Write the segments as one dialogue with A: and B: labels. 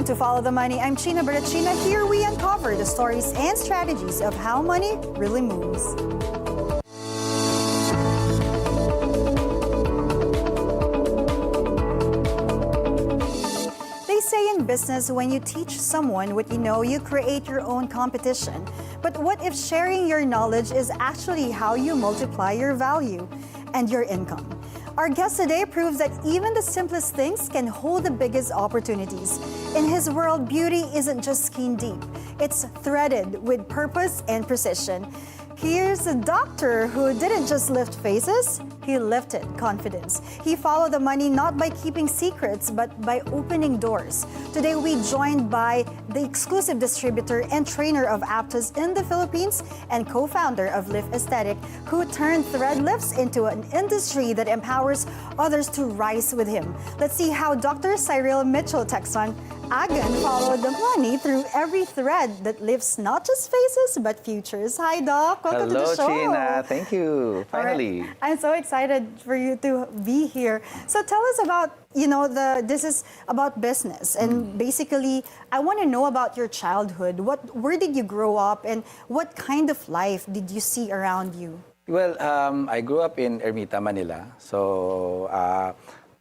A: Welcome to Follow the Money. I'm China Barachina. Here we uncover the stories and strategies of how money really moves. They say in business, when you teach someone what you know, you create your own competition. But what if sharing your knowledge is actually how you multiply your value and your income? Our guest today proves that even the simplest things can hold the biggest opportunities. In his world, beauty isn't just skin deep. It's threaded with purpose and precision. Here's a doctor who didn't just lift faces, he lifted confidence. He followed the money not by keeping secrets, but by opening doors. Today, we joined by the exclusive distributor and trainer of Aptos in the Philippines and co-founder of Lift Aesthetic, who turned thread lifts into an industry that empowers others to rise with him. Let's see how Dr. Cyrill Mitchel Tecson Agan followed the money through every thread that lifts not just faces, but futures. Hi, Doc. Welcome to the show.
B: Hello, China. Thank you. Finally.
A: Right. I'm so excited for you to be here. So tell us about, this is about business. And basically, I want to know about your childhood. Where did you grow up and what kind of life did you see around you?
B: Well, I grew up in Ermita, Manila. So,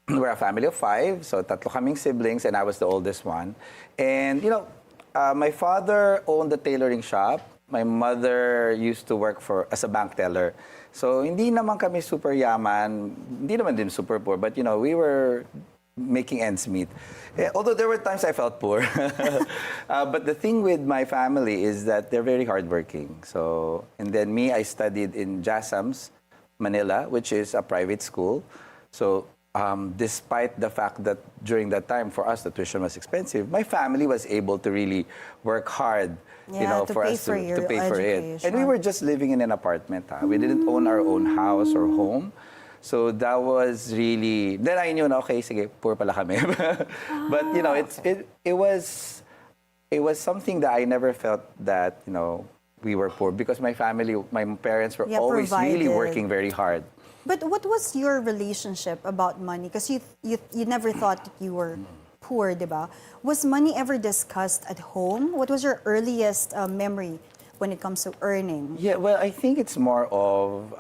B: we're a family of 5, so tatlo kaming siblings, and I was the oldest one. And, my father owned a tailoring shop. My mother used to work as a bank teller. So, hindi naman kami super yaman, hindi naman din super poor, but, we were making ends meet. Although there were times I felt poor. But the thing with my family is that they're very hardworking. So, and then me, I studied in JASAMS, Manila, which is a private school. So, despite the fact that during that time for us the tuition was expensive, my family was able to really work hard, for us to pay for it. And we were just living in an apartment. We didn't own our own house or home. So that was really, then I knew, okay, sige, poor pala kami. But it was something that I never felt that, we were poor, because my parents were always really working very hard.
A: But what was your relationship about money? Because you never thought that you were poor, diba? Was money ever discussed at home? What was your earliest memory when it comes to earning?
B: Yeah, well, I think it's more of,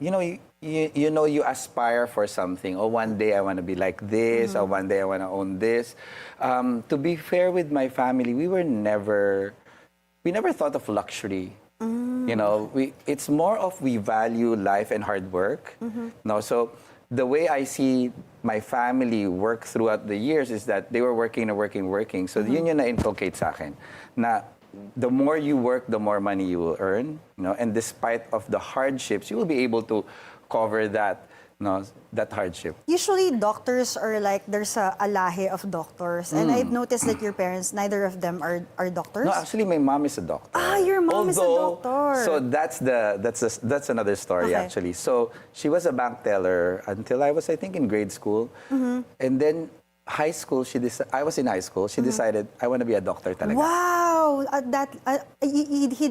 B: you aspire for something. Oh, one day I want to be like this, or one day I want to own this. To be fair with my family, we never thought of luxury. It's more of we value life and hard work. So the way I see my family work throughout the years is that they were working. So yun yung na-inculcate sa akin. Na the more you work, the more money you will earn. And despite of the hardships, you will be able to cover that. That hardship.
A: Usually, doctors are like, there's a lahi of doctors. And I've noticed that your parents, neither of them are doctors.
B: No, actually, my mom is a doctor.
A: Ah, your mom is a doctor.
B: So that's another story, actually. So she was a bank teller until I was, I think, in grade school. And then high school, I was in high school. She decided, I want to be a doctor talaga.
A: Wow!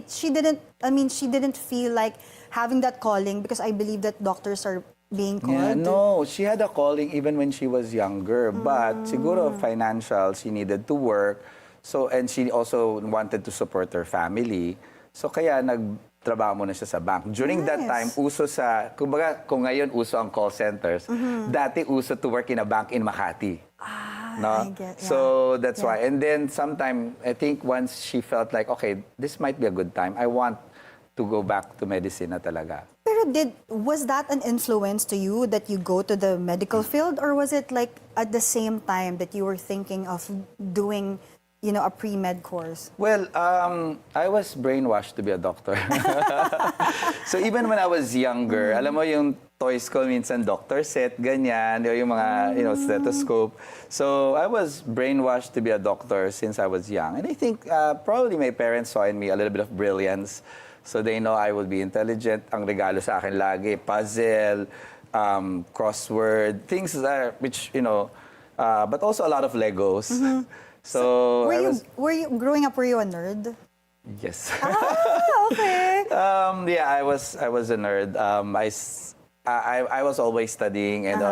A: She didn't feel like having that calling, because I believe that doctors are being called?
B: Yeah, no, she had a calling even when she was younger. But siguro financial, she needed to work. So, and she also wanted to support her family. So kaya nagtrabaho muna siya sa bank. During that time, uso kumbaga kung ngayon uso ang call centers, dati uso to work in a bank in Makati.
A: I get,
B: So that's why. And then sometime, I think once she felt like, okay, this might be a good time, I want to go back to medicine na talaga.
A: Pero was that an influence to you that you go to the medical field, or was it like at the same time that you were thinking of doing, a pre-med course?
B: Well, I was brainwashed to be a doctor. So even when I was younger, alam mo yung toys ko minsan doctor set, ganyan, yung mga, stethoscope. So I was brainwashed to be a doctor since I was young. And I think probably my parents saw in me a little bit of brilliance. So they know I will be intelligent. Ang regalo sa akin lagi, puzzle, crossword, things which, but also a lot of Legos. So
A: were you growing up, were you a nerd?
B: Yes.
A: Ah, okay.
B: Yeah, I was a nerd. I was always studying, and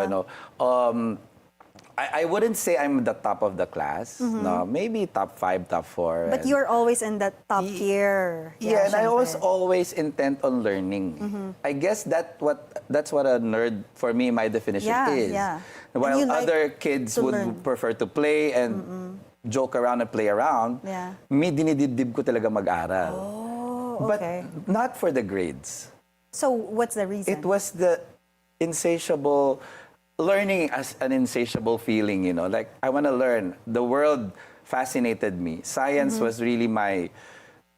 B: I wouldn't say I'm the top of the class. No, maybe top 5, top 4.
A: But you're always in that top tier.
B: Yeah, and I
A: syempre.
B: was always intent on learning. I guess that's what a nerd, for me, my definition is.
A: Yeah. And
B: While
A: you like
B: other kids
A: to
B: would
A: learn.
B: prefer to play and joke around and play around,
A: Yeah.
B: me dinidibdib ko talaga mag-aral.
A: Oh,
B: But
A: okay.
B: not for the grades.
A: So what's the reason?
B: It was the insatiable learning as an insatiable feeling, you know. Like, I want to learn. The world fascinated me. Science was really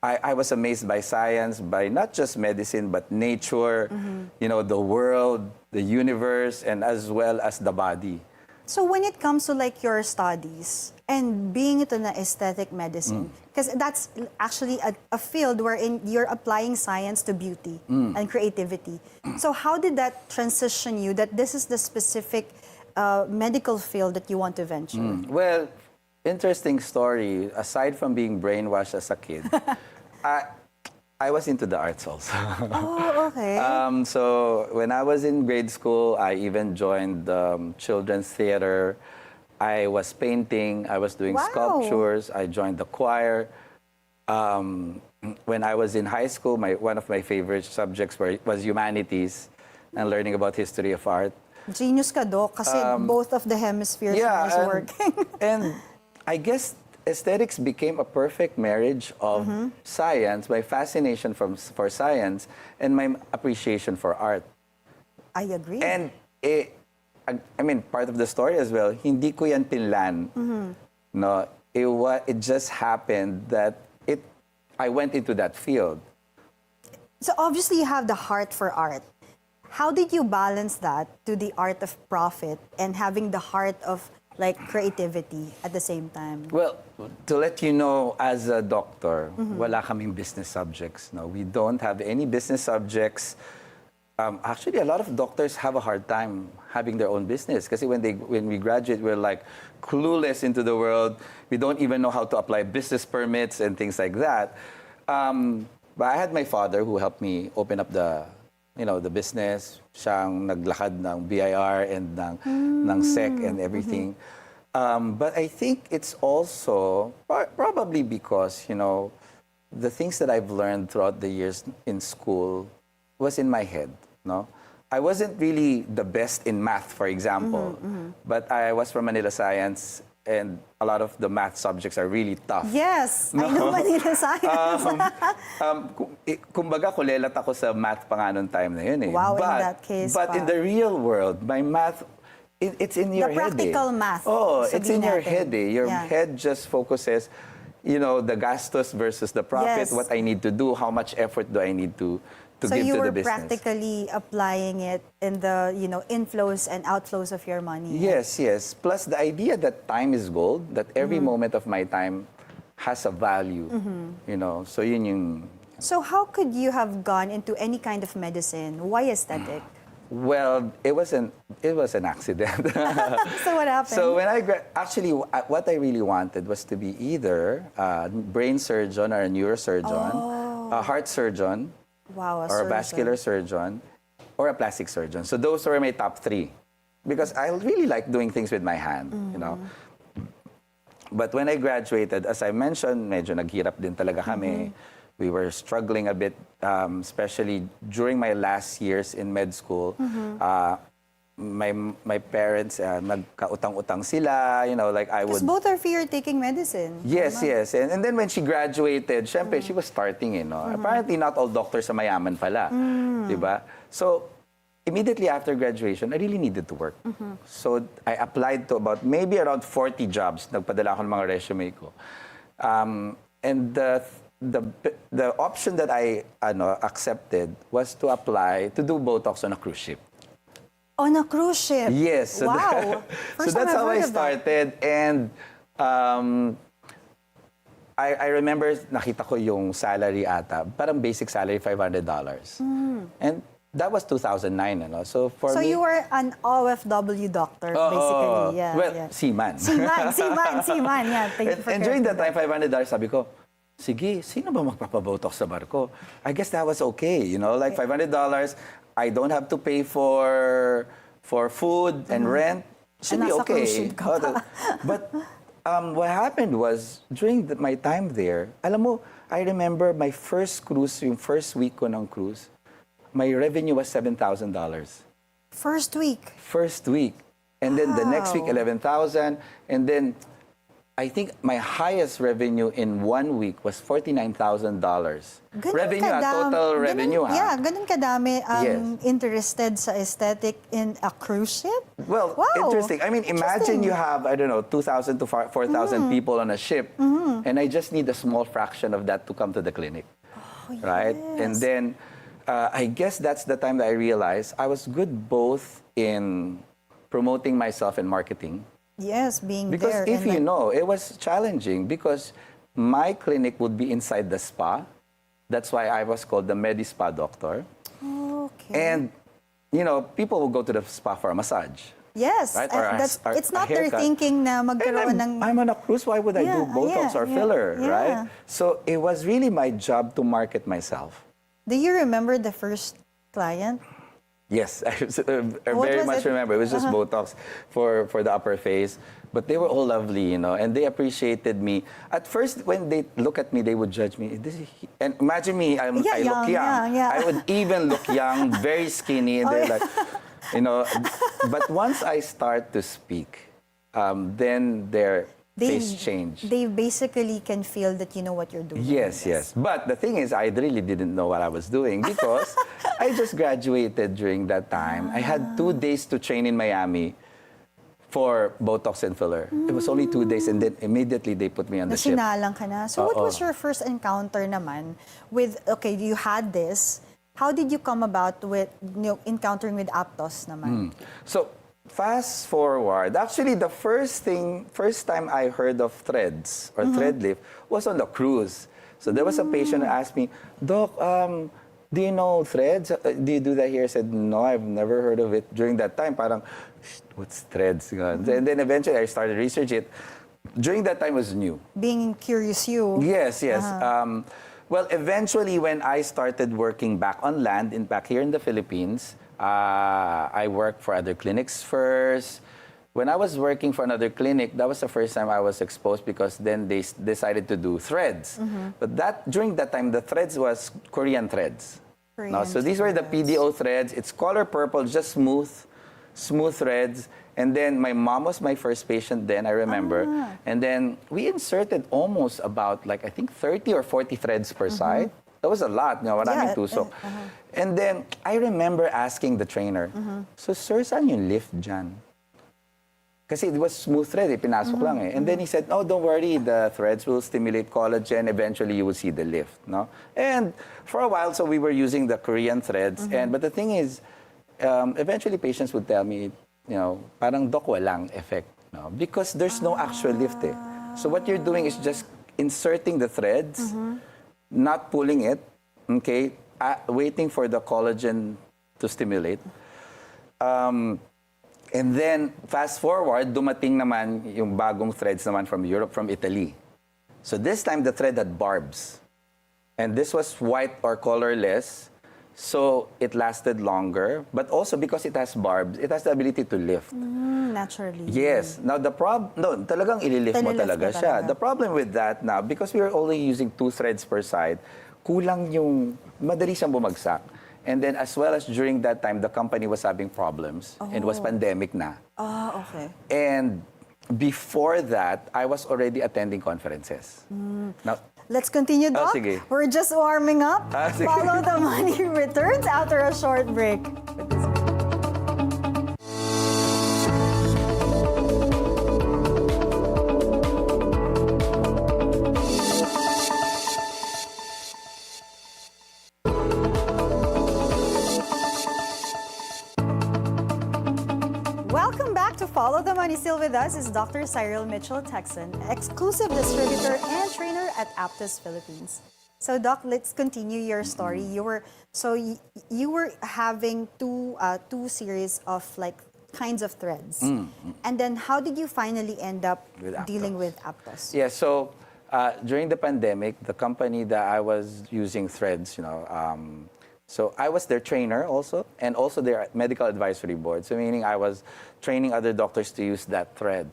B: I was amazed by science, by not just medicine, but nature, you know, the world, the universe, and as well as the body.
A: So when it comes to like your studies and being ito na aesthetic medicine, because that's actually a field wherein you're applying science to beauty and creativity. So how did that transition you that this is the specific medical field that you want to venture?
B: Well, interesting story. Aside from being brainwashed as a kid, I was into the arts also.
A: Oh, okay.
B: So when I was in grade school, I even joined children's theater. I was painting. I was doing
A: Wow.
B: sculptures. I joined the choir. When I was in high school, one of my favorite subjects was humanities and learning about history of art.
A: Genius ka, Doc, kasi both of the hemispheres is working.
B: And I guess aesthetics became a perfect marriage of science, my fascination for science, and my appreciation for art.
A: I agree.
B: And I mean, part of the story as well, hindi ko yan pinlan. No, it just happened that I went into that field.
A: So obviously you have the heart for art. How did you balance that to the art of profit and having the heart of like creativity at the same time?
B: Well, to let you know, as a doctor, wala kaming business subjects. No, we don't have any business subjects. Actually, a lot of doctors have a hard time having their own business because when we graduate, we're like clueless into the world. We don't even know how to apply business permits and things like that. But I had my father who helped me open up the business. Siyang naglakad ng BIR and ng SEC and everything. But I think it's also probably because, the things that I've learned throughout the years in school was in my head, no? I wasn't really the best in math, for example, but I was from Manila Science, and a lot of the math subjects are really tough.
A: Yes, I know Manila Science.
B: Kumbaga, kulelat ako sa math pa nga nung time na yun eh.
A: Wow, in that case
B: But
A: pa.
B: in the real world, my math, it's in your
A: The
B: head.
A: practical
B: eh.
A: math,
B: Oh, it's in
A: sabihin
B: your
A: natin.
B: head eh. Your
A: Yeah.
B: head just focuses, the gastos versus the profit,
A: Yes.
B: what I need to do, how much effort do I need to
A: So
B: give
A: you
B: to
A: were
B: the business.
A: practically applying it in the, inflows and outflows of your money.
B: Yes, yes. Plus the idea that time is gold, that every moment of my time has a value, So yun yung...
A: So how could you have gone into any kind of medicine? Why aesthetic?
B: Well, it was an accident.
A: So what happened?
B: So when actually, what I really wanted was to be either a brain surgeon or a neurosurgeon, a heart surgeon,
A: wow, a
B: or a
A: surgeon.
B: vascular surgeon, or a plastic surgeon. So those were my top 3. Because I really like doing things with my hand, But when I graduated, as I mentioned, medyo naghirap din talaga kami. We were struggling a bit, especially during my last years in med school. My parents, nagkautang-utang sila, like I
A: Because
B: would...
A: both of you are taking medicine.
B: Yes, yes. And then when she graduated, syempre, she was starting, Apparently, not all doctors are mayaman pala. Diba? So, immediately after graduation, I really needed to work. So, I applied to maybe around 40 jobs. Nagpadala ako ng mga resume ko. And the option that I accepted was to apply to do Botox on a cruise ship.
A: On a cruise ship?
B: Yes. So
A: Wow.
B: so that's how I started. And I remember nakita ko yung salary ata. Parang basic salary, $500. And that was 2009. So for
A: So
B: me...
A: you were an OFW doctor, basically. Yeah,
B: well,
A: yeah.
B: seaman.
A: Seaman. Yeah, thank you for
B: And during that
A: clarifying
B: time, $500, sabi ko, sige, sino ba magpapabotox sa barko? I guess that was okay, like $500, I don't have to pay for food and rent. should
A: And
B: be
A: nasa
B: okay.
A: cruise ship ka pa.
B: But what happened was, during my time there, alam mo, I remember my first cruise, yung first week ko ng cruise, my revenue was $7,000.
A: First week.
B: First week. And then the next week,
A: Wow.
B: 11,000. And then I think my highest revenue in 1 week was $49,000. Revenue, total revenue.
A: Yeah, ganun kadami
B: Yes.
A: interested sa aesthetic in a cruise ship?
B: Well,
A: Wow.
B: interesting. I mean, imagine
A: Interesting.
B: you have, I don't know, 2,000 to 4,000 people on a ship, and I just need a small fraction of that to come to the clinic, right? And
A: yes.
B: then I guess that's the time that I realized I was good both in promoting myself and marketing.
A: Yes, being
B: Because
A: there.
B: if
A: and
B: you know, it was challenging because my clinic would be inside the spa. That's why I was called the Medi-Spa doctor.
A: Okay.
B: And, you know, people will go to the spa for a massage.
A: Yes,
B: Right?
A: and
B: Or
A: it's
B: a
A: not their
B: haircut.
A: thinking na
B: And
A: magkaroon ng...
B: I'm on a cruise, why would I do
A: Yeah,
B: Botox or
A: yeah,
B: filler,
A: yeah.
B: right? So it was really my job to market myself.
A: Do you remember the first client?
B: Yes, I
A: What
B: very
A: was
B: much
A: it?
B: remember. It was just Botox for the upper face. But they were all lovely, you know, and they appreciated me. At first, when they look at me, they would judge me. And imagine me, I look young.
A: yeah.
B: I would even look young, very skinny, and they're like, you know. But once I start to speak, then their face change.
A: They basically can feel that you know what you're doing.
B: Yes, yes. But the thing is, I really didn't know what I was doing because I just graduated during that time. I had 2 days to train in Miami for Botox and filler. It was only 2 days, and then immediately they put me on the ship.
A: Nasinalang ka na. So what was your first encounter naman with, okay, you had this. How did you come about with encountering with Aptos naman?
B: So fast forward, actually the first time I heard of threads or thread lift was on the cruise. So there was a patient who asked me, Doc, do you know threads? Do you do that here? I said, no, I've never heard of it. During that time, parang, what's threads? And then eventually I started researching it. During that time it was new.
A: Being curious you.
B: Yes, yes. Well, eventually when I started working back on land, back here in the Philippines, I worked for other clinics first. When I was working for another clinic, that was the first time I was exposed because then they decided to do threads. But during that time, the threads was Korean threads. No, so these were the PDO threads. It's color purple, just smooth threads. And then my mom was my first patient then, I remember. And then we inserted almost about like, I think 30 or 40 threads per side. That was a lot, maraming tusok. And then I remember asking the trainer, so sir, saan yung lift dyan? Kasi it was smooth thread, pinasok lang eh. And then he said, oh, don't worry, the threads will stimulate collagen. Eventually, you will see the lift, no? And for a while, so we were using the Korean threads. But the thing is, eventually patients would tell me, you know, parang doc walang effect, no? Because there's no actual lift eh. So what you're doing is just inserting the threads, not pulling it, okay, waiting for the collagen to stimulate. And then, fast forward, dumating naman yung bagong threads naman from Europe, from Italy. So this time, the thread had barbs. And this was white or colorless, so it lasted longer. But also, because it has barbs, it has the ability to lift.
A: Naturally.
B: Yes. Now, talagang ililift mo talaga siya. The problem with that now, because we are only using 2 threads per side, kulang yung, madali siyang bumagsak. And then as well as during that time, the company was having problems. And it was pandemic na.
A: Okay.
B: And before that, I was already attending conferences. Now,
A: let's continue, Doc.
B: sige.
A: We're just warming up.
B: Sige.
A: Follow the Money returns after a short break. Welcome back to Follow the Money. Still with us is Dr. Cyrill Mitchel Tecson, exclusive distributor and trainer at Aptos Philippines. So, Doc, let's continue your story. You were having two series of like kinds of threads, and then how did you finally end up dealing with Aptos?
B: yeah, so during the pandemic, the company that I was using threads, So I was their trainer also, and also their medical advisory board. So meaning I was training other doctors to use that thread.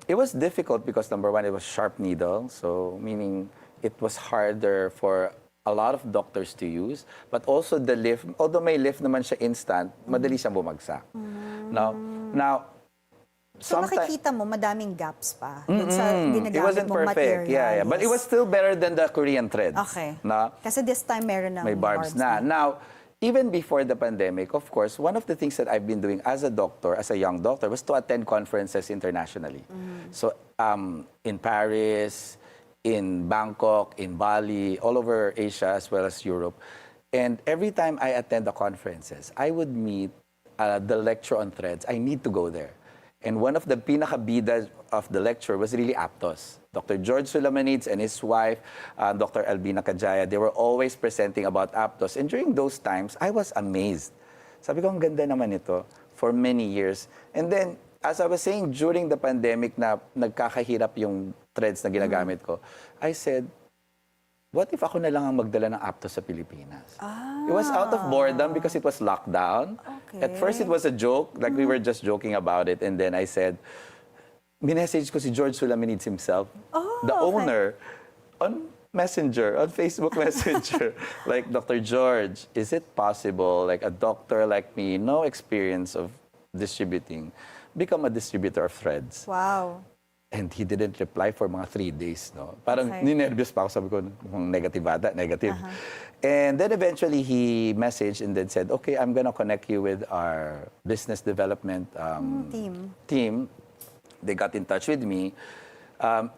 B: It was difficult because number one, it was sharp needle. So meaning it was harder for a lot of doctors to use. But also the lift, although may lift naman siya instant, madali siyang bumagsak. Now,
A: So nakikita mo, madaming gaps pa dun sa
B: it
A: ginagamit
B: wasn't
A: mong
B: perfect.
A: material.
B: Yeah. But it was still better than the Korean threads.
A: Okay.
B: Na
A: Kasi this time meron ng
B: may barbs na. Now, even before the pandemic, of course, one of the things that I've been doing as a doctor, as a young doctor, was to attend conferences internationally. So in Paris, in Bangkok, in Bali, all over Asia as well as Europe. And every time I attend the conferences, I would meet the lecture on threads. I need to go there. And one of the pinakabida of the lecture was really Aptos. Dr. George Sulamanides and his wife, Dr. Albina Kajaya, they were always presenting about Aptos. And during those times, I was amazed. Sabi ko, ang ganda naman ito for many years. And then, as I was saying, during the pandemic na nagkakahirap yung threads na ginagamit ko, I said, what if ako na lang ang magdala ng Aptos sa Pilipinas? It was out of boredom because it was lockdown.
A: Okay.
B: At first, it was a joke. Like, we were just joking about it. And then I said, minessage ko si George Sulamanides himself, the owner, on Messenger, on Facebook Messenger. Like, Dr. George, is it possible, like a doctor like me, no experience of distributing, become a distributor of threads?
A: Wow.
B: And he didn't reply for mga 3 days, no? Parang ninervyos pa ako, sabi ko, negative ata, negative. And then eventually he messaged and then said, okay, I'm gonna connect you with our business development team. They got in touch with me.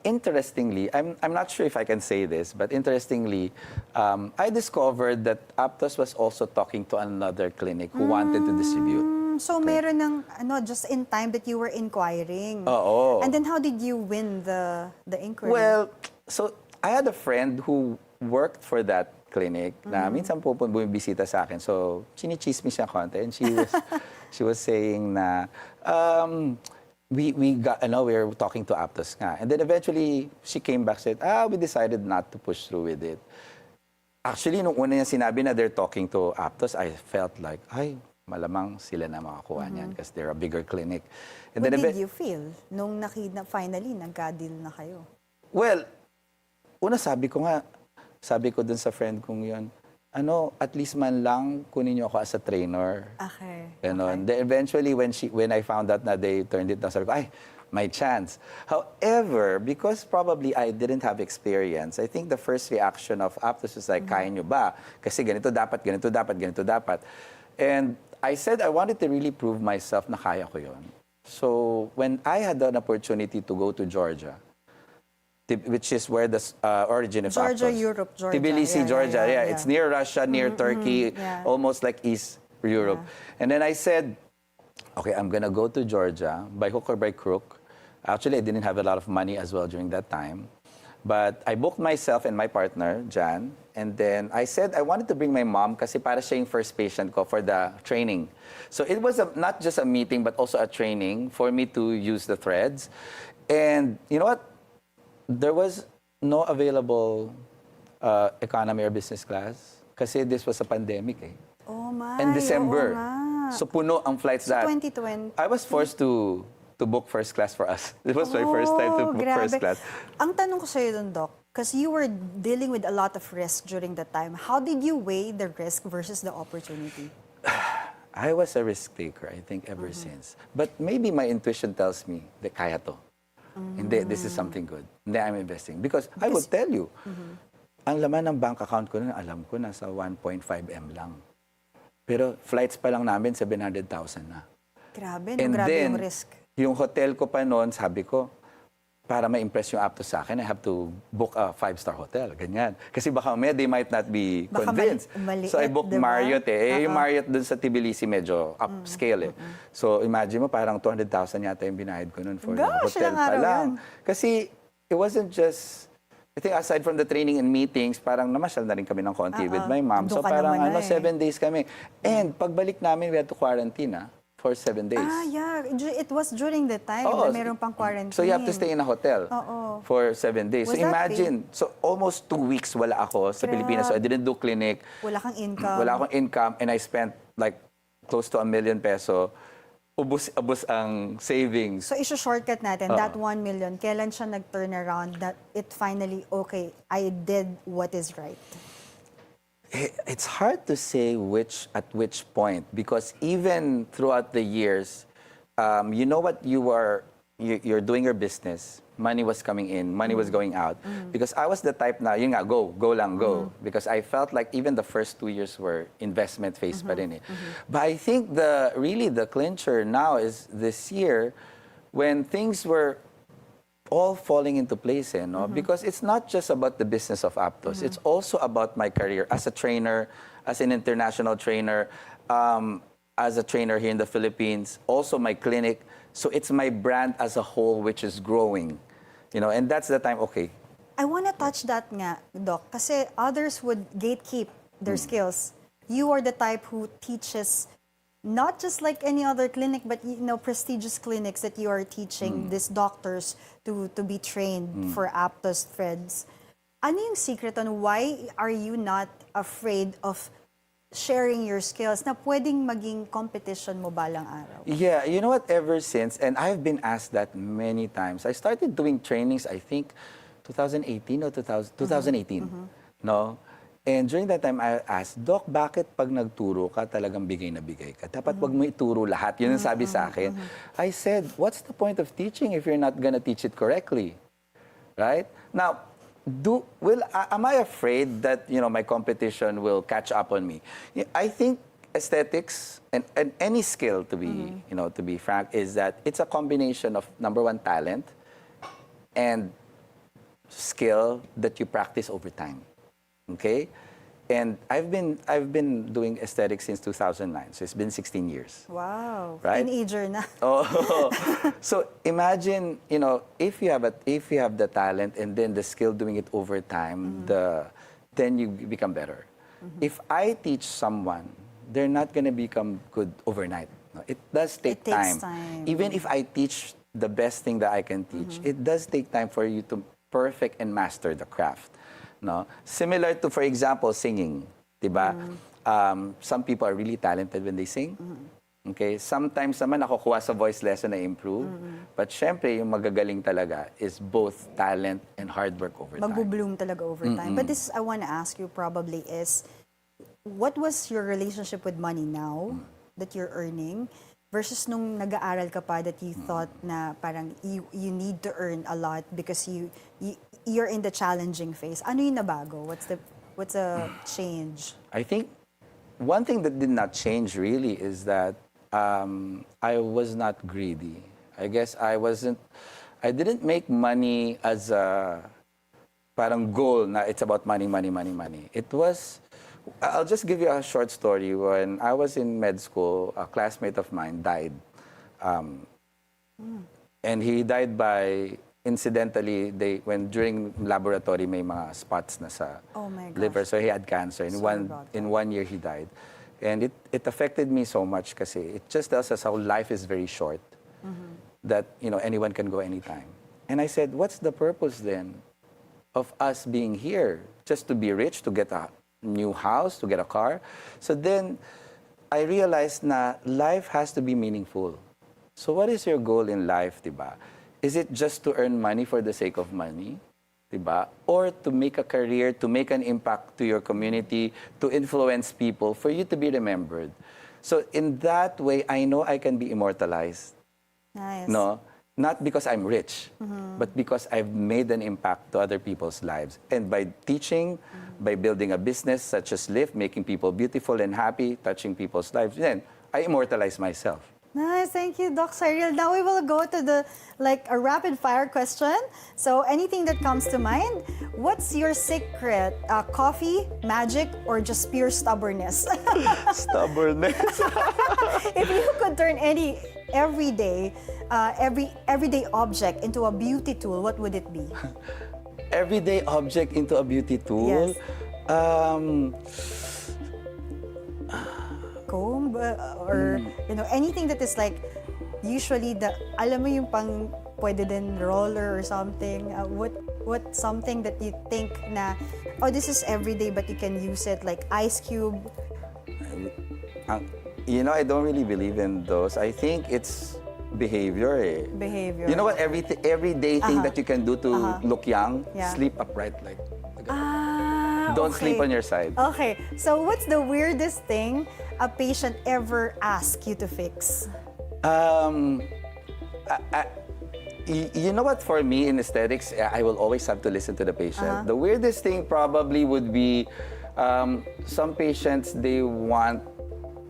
B: Interestingly, I'm not sure if I can say this, but interestingly, I discovered that Aptos was also talking to another clinic who wanted to distribute.
A: So meron ng just in time that you were inquiring.
B: Oo.
A: And then how did you win the inquiry?
B: Well, so I had a friend who worked for that clinic na minsan bumibisita sa akin. So, chinichismis siya konti. And she was saying na, we were talking to Aptos nga. And then eventually, she came back and said, we decided not to push through with it. Actually, nung una niya sinabi na they're talking to Aptos, I felt like, malamang sila na makakuha niyan because they're a bigger clinic. And
A: What
B: then
A: did you feel nung finally nagka-deal na kayo?
B: Well, una sabi ko dun sa friend kong yun, at least man lang kunin niyo ako as a trainer.
A: Okay.
B: Then eventually, when I found out na they turned it down, sabi ko, my chance. However, because probably I didn't have experience, I think the first reaction of Aptos was like, kaya niyo ba? Kasi ganito dapat, ganito dapat, ganito dapat. And I said I wanted to really prove myself na kaya ko yun. So when I had an opportunity to go to Georgia, which is where the origin of
A: Georgia,
B: Aptos.
A: Europe, Georgia.
B: Tbilisi, Georgia. Yeah,
A: yeah.
B: It's near Russia, near Turkey, almost like East Europe. And then I said, okay, I'm gonna go to Georgia by hook or by crook. Actually, I didn't have a lot of money as well during that time. But I booked myself and my partner, Jan, and then I said I wanted to bring my mom kasi para siya yung first patient ko for the training. So it was not just a meeting but also a training for me to use the threads. And you know what? There was no available economy or business class kasi this was a pandemic eh.
A: Oh my,
B: And December.
A: oo nga.
B: So puno ang flights
A: So
B: that.
A: 2020.
B: I was forced to book first class for us. It was my first time to book
A: grabe.
B: first class.
A: Ang tanong ko sa'yo dun, Doc, because you were dealing with a lot of risk during that time, how did you weigh the risk versus the opportunity?
B: I was a risk taker, I think, ever since. But maybe my intuition tells me that kaya to. Hindi, this is something good. Hindi, I'm investing. Because I will tell you, ang laman ng bank account ko na, alam ko, nasa 1.5 M lang. Pero flights pa lang namin, 700,000 na.
A: Grabe, no, grabe yung risk.
B: Yung hotel ko pa noon, sabi ko, para ma-impress yung Aptos sa akin, I have to book a 5-star hotel. Ganyan. Kasi baka they might not be
A: Baka
B: convinced.
A: maliit,
B: So I booked
A: diba?
B: Marriott eh. Yung Marriott dun sa Tbilisi medyo upscale eh. So imagine mo, parang 200,000 yata yung binayad ko noon for the
A: Gosh,
B: hotel
A: ilang
B: pa
A: araw
B: lang.
A: yun?
B: Kasi it wasn't just, I think aside from the training and meetings, parang namasyal na rin kami ng konti with my mom.
A: Doon
B: So
A: ka
B: parang
A: naman na eh.
B: 7 days kami. And pagbalik namin, we had to quarantine ah. for 7 days.
A: Ah, yeah. It was during the time
B: Oo.
A: na meron pang quarantine.
B: So you have to stay in a hotel
A: Oo.
B: for 7 days.
A: Was
B: So
A: that
B: imagine, so almost 2 weeks wala ako sa Pilipinas. So I didn't do clinic.
A: Wala kang income.
B: Wala akong income and I spent like close to ₱1 million. Ubus ang savings.
A: So, iso-shortcut natin, that 1 million, kailan siya nag-turn around that it finally, okay, I did what is right?
B: It's hard to say at which point, because even throughout the years, you know what you're doing your business, money was coming in, money was going out. Because I was the type na, yun nga, go lang, go. Because I felt like even the first 2 years were investment phase pa rin eh. But I think really the clincher now is this year when things were all falling into place, no? Because it's not just about the business of Aptos. It's also about my career as a trainer, as an international trainer, as a trainer here in the Philippines, also my clinic. So it's my brand as a whole which is growing, and that's the time, okay.
A: I want to touch that nga, Doc, kasi others would gatekeep their skills. You are the type who teaches not just like any other clinic, but prestigious clinics that you are teaching these doctors to be trained for Aptos threads. Ano yung secret on why are you not afraid of sharing your skills na pwedeng maging competition mo balang araw?
B: Yeah, you know what, ever since, and I've been asked that many times, I started doing trainings, I think, 2018 or 2018, no? And during that time, I asked, Doc, bakit pag nagturo ka, talagang bigay na bigay ka? Dapat wag mo ituro lahat. Yun ang sabi sa akin. I said, what's the point of teaching if you're not gonna teach it correctly? Right? Now, am I afraid that my competition will catch up on me? I think aesthetics and any skill, to be frank, is that it's a combination of number one, talent and skill that you practice over time. Okay, and I've been doing aesthetics since 2009, so it's been 16 years.
A: Wow,
B: right?
A: Teenager na.
B: Oh, so imagine, if you have the talent and then the skill doing it over time, then you become better. If I teach someone, they're not gonna become good overnight. No, it does take
A: takes
B: time.
A: time.
B: Even if I teach the best thing that I can teach, it does take time for you to perfect and master the craft. No? Similar to, for example, singing, diba? Some people are really talented when they sing. Okay? Sometimes naman nakukuha sa voice lesson na improve. But syempre, yung magagaling talaga is both talent and hard work over time.
A: Magbo-bloom talaga over time. But this I want to ask you probably is, what was your relationship with money now that you're earning versus nung nag-aaral ka pa that you thought na parang you need to earn a lot because you're in the challenging phase. Ano yung nabago? What's the change?
B: I think one thing that did not change really is that I was not greedy. I guess I didn't make money as a parang goal na it's about money. It was, I'll just give you a short story. When I was in med school, a classmate of mine died. And he died by, incidentally, when during laboratory may mga spots na sa liver. So he had cancer. In one year he died. And it affected me so much kasi it just tells us how life is very short. That anyone can go anytime. And I said, what's the purpose then of us being here? Just to be rich, to get a new house, to get a car? So then I realized na life has to be meaningful. So what is your goal in life, diba? Is it just to earn money for the sake of money? Diba? Or to make a career, to make an impact to your community, to influence people, for you to be remembered. So in that way, I know I can be immortalized.
A: Nice.
B: No? Not because I'm rich, but because I've made an impact to other people's lives. And by teaching, by building a business such as Lift, making people beautiful and happy, touching people's lives, then I immortalize myself.
A: Nice, thank you, Doc Cyrill. Now we will go to a rapid fire question. So anything that comes to mind, what's your secret? Coffee, magic, or just pure stubbornness?
B: Stubbornness.
A: If you could turn any everyday object into a beauty tool, what would it be?
B: Everyday object into a beauty tool?
A: Yes. Comb, or anything that is like usually alam mo yung pang pwede din roller or something. What something that you think na this is everyday but you can use it, like ice cube?
B: I don't really believe in those. I think it's behavior.
A: Behavior.
B: You know what? Everyday thing that you can do to look young,
A: Yeah.
B: sleep upright. Don't sleep on your side.
A: Okay, so what's the weirdest thing a patient ever asked you to fix?
B: You know what? For me, in aesthetics, I will always have to listen to the patient. The weirdest thing probably would be some patients, they want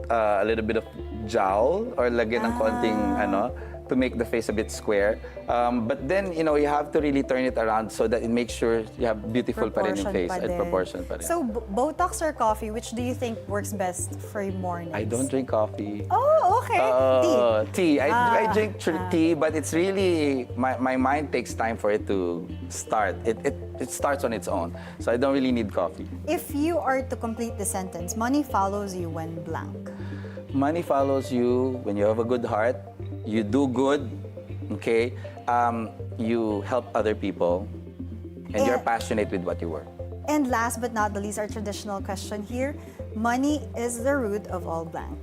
B: a little bit of jowl or lagyan ng konting to make the face a bit square. But then, you have to really turn it around so that it makes sure you have beautiful pa rin yung face and proportion pa rin.
A: So, Botox or coffee, which do you think works best for mornings?
B: I don't drink coffee.
A: Oh, okay.
B: Tea. I drink tea, but it's really, my mind takes time for it to start. It starts on its own. So I don't really need coffee.
A: If you are to complete the sentence, money follows you when blank.
B: Money follows you when you have a good heart, you do good, okay? You help other people, and you're passionate with what you work.
A: And last but not the least, our traditional question here, money is the root of all blank.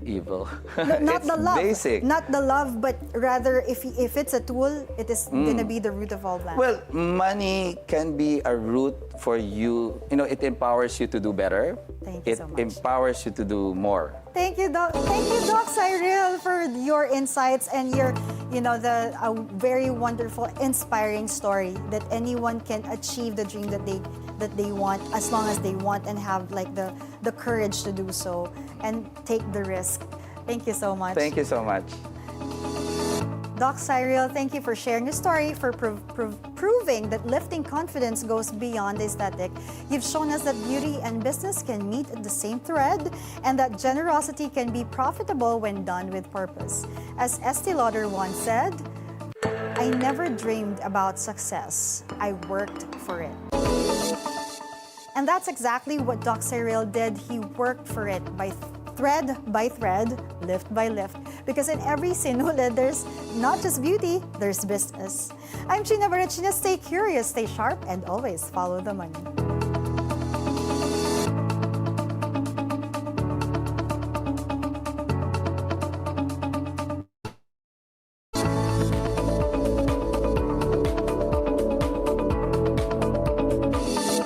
B: Evil.
A: Not
B: It's
A: the love.
B: basic.
A: Not the love, but rather if it's a tool, it is gonna be the root of all blank.
B: Well, money can be a root for you. It empowers you to do better.
A: Thank you so much.
B: It empowers you to do more.
A: Thank you, Doc. Thank you, Doc Cyrill, for your insights and your, a very wonderful, inspiring story that anyone can achieve the dream that they want, as long as they want and have like the courage to do so and take the risk. Thank you so much.
B: Thank you so much.
A: Doc Cyrill, thank you for sharing your story, for proving that lifting confidence goes beyond aesthetic. You've shown us that beauty and business can meet at the same thread, and that generosity can be profitable when done with purpose. As Estee Lauder once said, "I never dreamed about success. I worked for it." And that's exactly what Doc Cyrill did. He worked for it by thread, lift by lift. Because in every sinulid, there's not just beauty, there's business. I'm China Barachina. Stay curious, stay sharp, and always follow the money.